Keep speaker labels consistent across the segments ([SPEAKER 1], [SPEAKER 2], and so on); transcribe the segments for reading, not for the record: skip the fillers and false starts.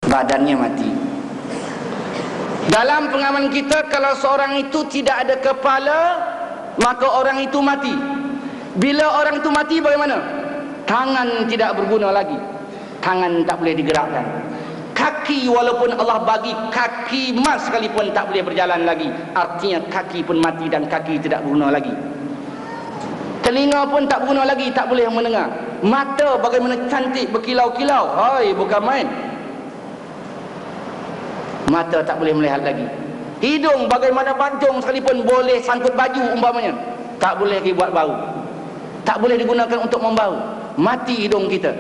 [SPEAKER 1] badannya mati. Dalam pengalaman kita, kalau seorang itu tidak ada kepala, maka orang itu mati. Bila orang itu mati bagaimana? Tangan tidak berguna lagi, tangan tak boleh digerakkan. Kaki, walaupun Allah bagi kaki emas sekalipun, tak boleh berjalan lagi. Artinya kaki pun mati dan kaki tidak berguna lagi. Telinga pun tak berguna lagi, tak boleh mendengar. Mata bagaimana cantik berkilau-kilau, hai, bukan main. Mata tak boleh melihat lagi. Hidung bagaimana bancung sekalipun, boleh sangkut baju umpamanya, tak boleh lagi buat bau, tak boleh digunakan untuk membau. Mati hidung kita.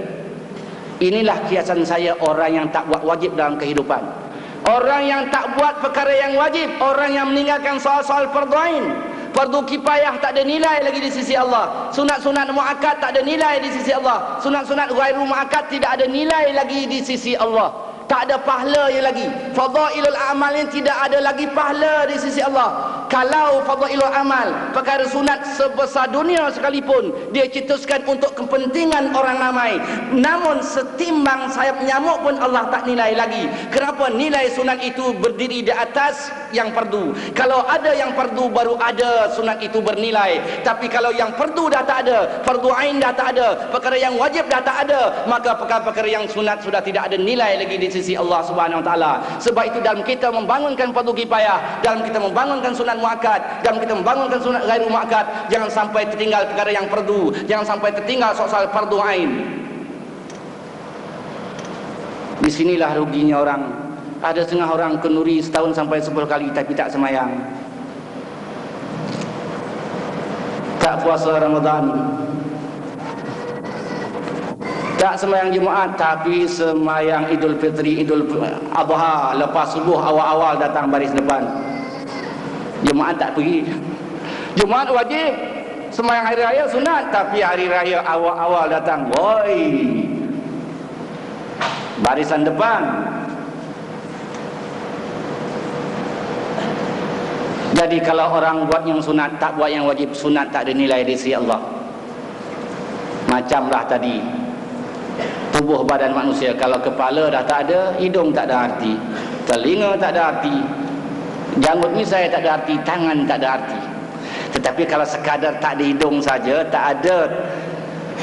[SPEAKER 1] Inilah kiasan saya orang yang tak buat wajib dalam kehidupan. Orang yang tak buat perkara yang wajib, orang yang meninggalkan soal-soal fardu ain. Fardu kifayah tak ada nilai lagi di sisi Allah. Sunat-sunat muakkad tak ada nilai di sisi Allah. Sunat-sunat ghairu muakkad tidak ada nilai lagi di sisi Allah. Tak ada pahalanya lagi. Fadailul amal yang tidak ada lagi pahala di sisi Allah. Kalau fadailul amal, perkara sunat sebesar dunia sekalipun, dia cetuskan untuk kepentingan orang ramai, namun setimbang sayap nyamuk pun Allah tak nilai lagi. Kenapa? Nilai sunat itu berdiri di atas yang fardu. Kalau ada yang fardu, baru ada sunat itu bernilai. Tapi kalau yang fardu dah tak ada, fardu ain dah tak ada, perkara yang wajib dah tak ada, maka perkara-perkara yang sunat sudah tidak ada nilai lagi di sisi Allah Subhanahu Wa Taala. Sebab itu dalam kita membangunkan fardu kifayah, dalam kita membangunkan sunat muakkad, dalam kita membangunkan sunat ghairu muakkad, jangan sampai tertinggal perkara yang fardu, jangan sampai tertinggal soal fardu ain. Di sinilah ruginya orang. Ada setengah orang kenduri setahun sampai 10 kali tapi tak semayang, tak puasa Ramadan, tak semayang Jumaat, tapi semayang Idul Fitri, Idul Adha, lepas subuh awal-awal datang baris depan. Jumaat tak pergi. Jumaat wajib, semayang hari raya sunat, tapi hari raya awal-awal datang, woi, barisan depan. Jadi kalau orang buat yang sunat, tak buat yang wajib, sunat tak ada nilai di sisi Allah. Macamlah tadi, tubuh badan manusia, kalau kepala dah tak ada, hidung tak ada arti, telinga tak ada arti, janggut misai tak ada arti, tangan tak ada arti. Tetapi kalau sekadar tak ada hidung saja, tak ada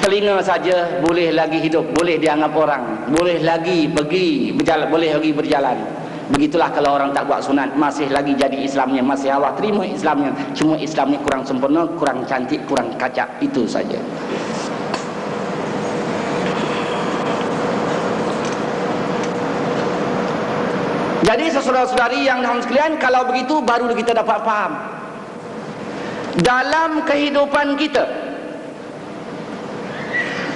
[SPEAKER 1] telinga saja, boleh lagi hidup, boleh dianggap orang, boleh lagi pergi berjalan, boleh lagi berjalan. Begitulah kalau orang tak buat sunat, masih lagi jadi Islamnya, masih Allah terima Islamnya, cuma Islamnya kurang sempurna, kurang cantik, kurang kacak, itu saja. Jadi saudara-saudari yang dalam sekalian, kalau begitu baru kita dapat faham dalam kehidupan kita,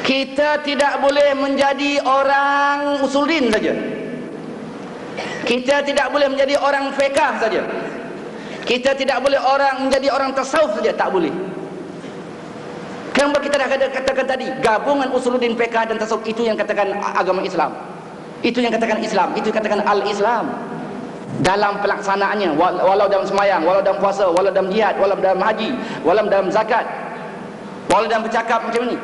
[SPEAKER 1] kita tidak boleh menjadi orang usuluddin saja, kita tidak boleh menjadi orang fiqh saja, kita tidak boleh menjadi orang tasawuf saja, tak boleh. Kenapa kita dah katakan tadi, gabungan usuluddin, fiqh dan tasawuf, itu yang katakan agama Islam, itu yang katakan Islam, itu yang katakan al-Islam. Dalam pelaksanaannya, walau dalam semayang, walau dalam puasa, walau dalam jihad, walau dalam haji, walau dalam zakat, walau dalam bercakap macam ni,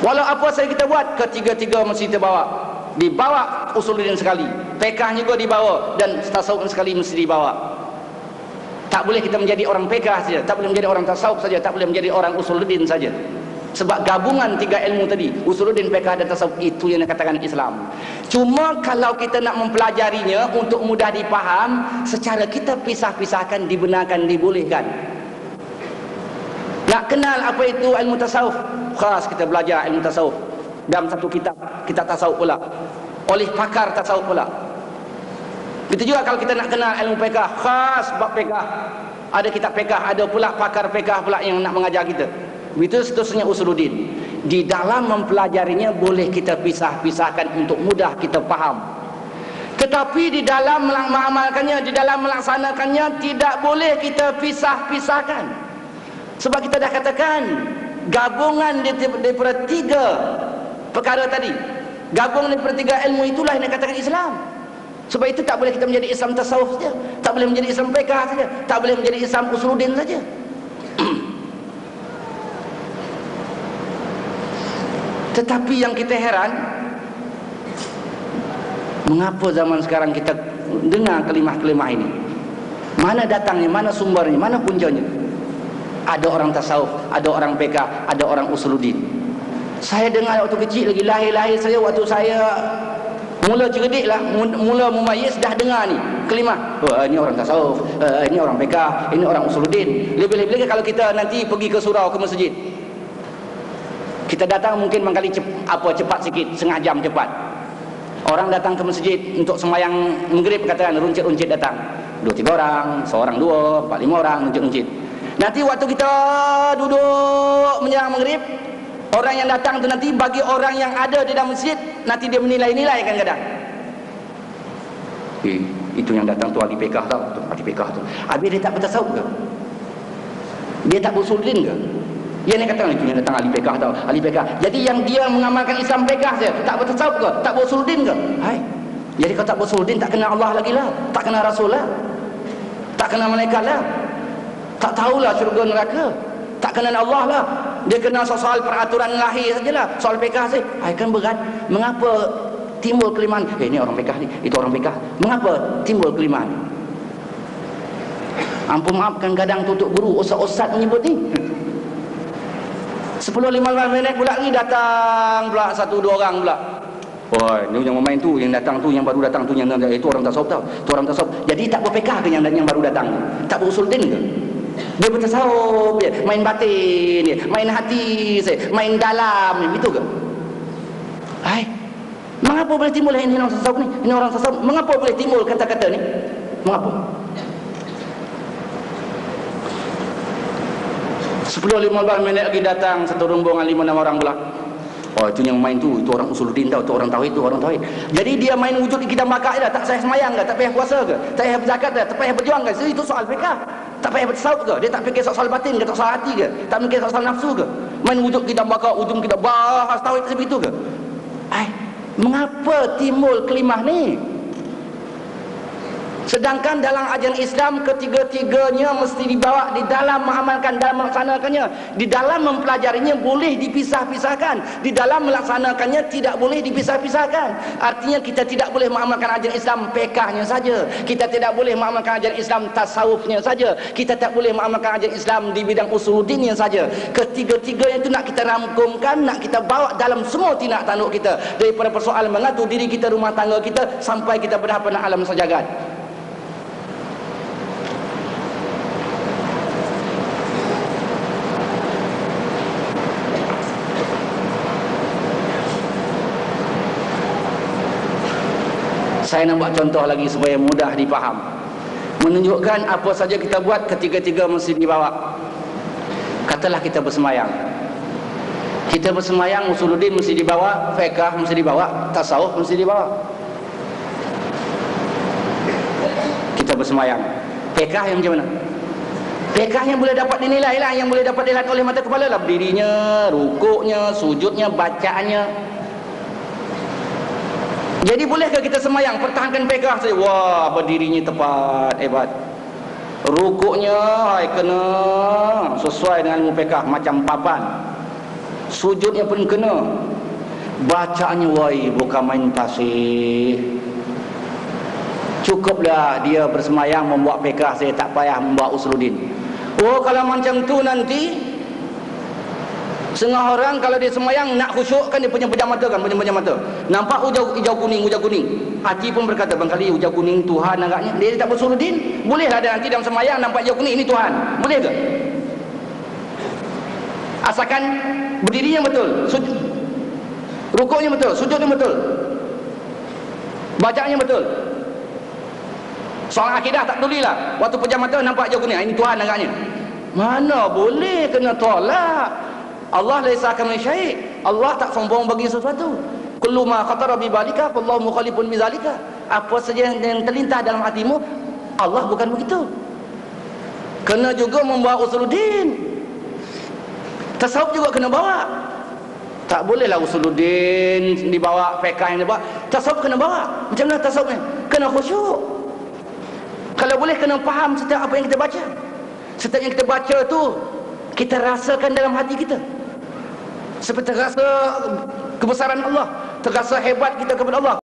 [SPEAKER 1] walau apa saja kita buat, ketiga-tiga mesti dibawa usuluddin sekali, fiqh juga dibawa, dan tasawuf sekali mesti dibawa. Tak boleh kita menjadi orang fiqh saja, tak boleh menjadi orang tasawuf saja, tak boleh menjadi orang usuluddin saja. Sebab gabungan tiga ilmu tadi, usuluddin, fiqh dan tasawuf, itu yang dikatakan Islam. Cuma kalau kita nak mempelajarinya untuk mudah dipaham, secara kita pisah-pisahkan, dibenarkan, dibolehkan. Nak kenal apa itu ilmu tasawuf, khas kita belajar ilmu tasawuf dalam satu kitab tasawuf pula, oleh pakar tasawuf pula. Begitu juga kalau kita nak kenal ilmu fiqh, khas bab fiqh, ada kitab fiqh, ada pula pakar fiqh pula yang nak mengajar kita. Begitu seterusnya usuluddin. Di dalam mempelajarinya boleh kita pisah-pisahkan untuk mudah kita faham. Tetapi di dalam mengamalkannya, di dalam melaksanakannya, tidak boleh kita pisah-pisahkan. Sebab kita dah katakan gabungan daripada tiga perkara tadi, gabungan daripada tiga ilmu, itulah yang dikatakan Islam. Sebab itu tak boleh kita menjadi Islam tasawuf saja, tak boleh menjadi Islam fiqh saja, tak boleh menjadi Islam usuluddin saja. Tetapi yang kita heran, Mengapa zaman sekarang kita dengar kelimah-kelimah ini? Mana datangnya, mana sumbernya, mana puncanya? Ada orang tasawuf, ada orang PK, ada orang usuluddin. Saya dengar waktu kecil lagi, lahir-lahir saya, waktu saya mula cerdik lah, mula memayis, dah dengar ni kelimah. Ini orang tasawuf, ini orang PK, ini orang usuluddin. Lebih-lebih kalau kita nanti pergi ke surau, ke masjid, kita datang mungkin mangkali cepat sikit, setengah jam cepat. Orang datang ke masjid untuk sembahyang maghrib, katakan runcit-runcit datang 2-3 orang, seorang 2, 4-5 orang runcit-runcit. Nanti waktu kita duduk menjelang maghrib, orang yang datang tu nanti bagi orang yang ada di dalam masjid, nanti dia menilai-nilai kadang-kadang. Itu yang datang tu ahli PK tau, ahli PK tu. Habis dia tak bertasawuf ke? Dia tak berusuldin ke? Yang ni kata itu yang datang ahli PK tau, ahli PK. Jadi yang dia mengamalkan Islam PK saja, tak bertasawuf ke? Tak berusuldin ke? Hai. Jadi kalau tak berusuldin, tak kenal Allah lagi lah, tak kenal Rasul lah, tak kenal malaikat lah, tak tahulah syurga neraka, tak kenal Allah lah. Dia kenal soal peraturan lahir sajalah, soal PK saja. Hai, kan berat. Mengapa timbul kelimahan? Ini orang PK ni, itu orang PK. Mengapa timbul kelimahan? Ampun maafkan, kadang tutup guru, ustaz-ustaz menyebut ni. 10-15 minit pula ni datang pula 1-2 orang pula. Wah, ni yang main tu, yang datang tu, yang baru datang tu, yang itu orang tasawuf tau. Itu orang tasawuf. Jadi tak berpekah ke yang baru datang? Tak berusuldin ke? Dia bertasawuf je, main batin je, main hati je, main dalam je, gitu ke? Hai. Mengapa boleh timbul ini orang tasawuf ni? Ini orang tasawuf. Mengapa boleh timbul kata-kata ni? Mengapa? 10-15 minit lagi datang satu rombongan 5-6 orang pula. Oh, itu yang main tu, itu orang usuluddin tau, itu orang tauhid, itu orang tauhid. Jadi dia main wujud kita bakar je dah, tak payah semayang ke, tak payah puasa ke, tak payah berzakat ke, tak payah berjuang ke. Itu soal fikah. Tak payah bertasawuf ke, dia tak fikir soal batin ke, tak soal hati ke, tak fikir soal nafsu ke. Main wujud kita bakar, ujung kita bahas tauhid seperti itu ke. Mengapa timbul kelimah ni? Sedangkan dalam ajaran Islam ketiga-tiganya mesti dibawa di dalam mengamalkan, dalam melaksanakannya, di dalam mempelajarinya boleh dipisah-pisahkan, di dalam melaksanakannya tidak boleh dipisah-pisahkan. Artinya kita tidak boleh mengamalkan ajaran Islam PK-nya saja, kita tidak boleh mengamalkan ajaran Islam tasawufnya saja, kita tak boleh mengamalkan ajaran Islam di bidang usuluddinnya saja. Ketiga-tiganya itu nak kita rangkumkan, nak kita bawa dalam semua tindak tanduk kita, daripada persoalan mengatur diri kita, rumah tangga kita, sampai kita berhadapan alam sejagat. Saya nak buat contoh lagi supaya mudah dipaham, menunjukkan apa saja kita buat ketiga-tiga mesti dibawa. Katalah kita bersemayang, kita bersemayang, usuluddin mesti dibawa, fiqh mesti dibawa, tasawuf mesti dibawa. Kita bersemayang, fiqh yang macam mana? Fiqh yang boleh dapat dinilai lah, yang boleh dapat dilihat oleh mata kepala lah, berdirinya, rukuknya, sujudnya, bacaannya. Jadi bolehkah kita semayang pertahankan pekah saja? Wah, berdirinya tepat, hebat. Rukuknya kena sesuai dengan ilmu pekah, macam papan. Sujudnya pun kena. Bacaannya bukan main pasir. Cukuplah dia bersemayang membuat pekah saja, tak payah membuat usuluddin. Oh, kalau macam tu nanti setengah orang kalau dia semayang nak khusyuk kan, dia punya pejam mata kan, punya mata. Nampak hijau kuning. Hati pun berkata, bangkali hijau kuning Tuhan agaknya. Dia tak bersuluddin. Bolehlah dia nanti dalam semayang nampak hijau kuning, ini Tuhan. Boleh ke? Asalkan berdirinya betul, rukuknya betul, sujudnya betul, bacaannya betul. Soal akidah tak pedulilah. Waktu pejam mata nampak hijau kuning, ini Tuhan agaknya. Mana boleh, kena tolak. Allah laisa kamitslihi syai'. Allah tak sombong bagi sesuatu. Kullu ma khatara bi balika fallahu mukhalifun bizalika. Apa saja yang terlintas dalam hatimu, Allah bukan begitu. Kena juga membawa usuluddin. Tasawuf juga kena bawa. Tak bolehlah usuluddin dibawa, fiqh yang dibawa. Tasawuf kena bawa. Macam mana tasawufnya? Kena khusyuk. Kalau boleh kena faham setiap apa yang kita baca. Setiap yang kita baca tu kita rasakan dalam hati kita. Seperti terasa kebesaran Allah, terasa hebat kita kepada Allah.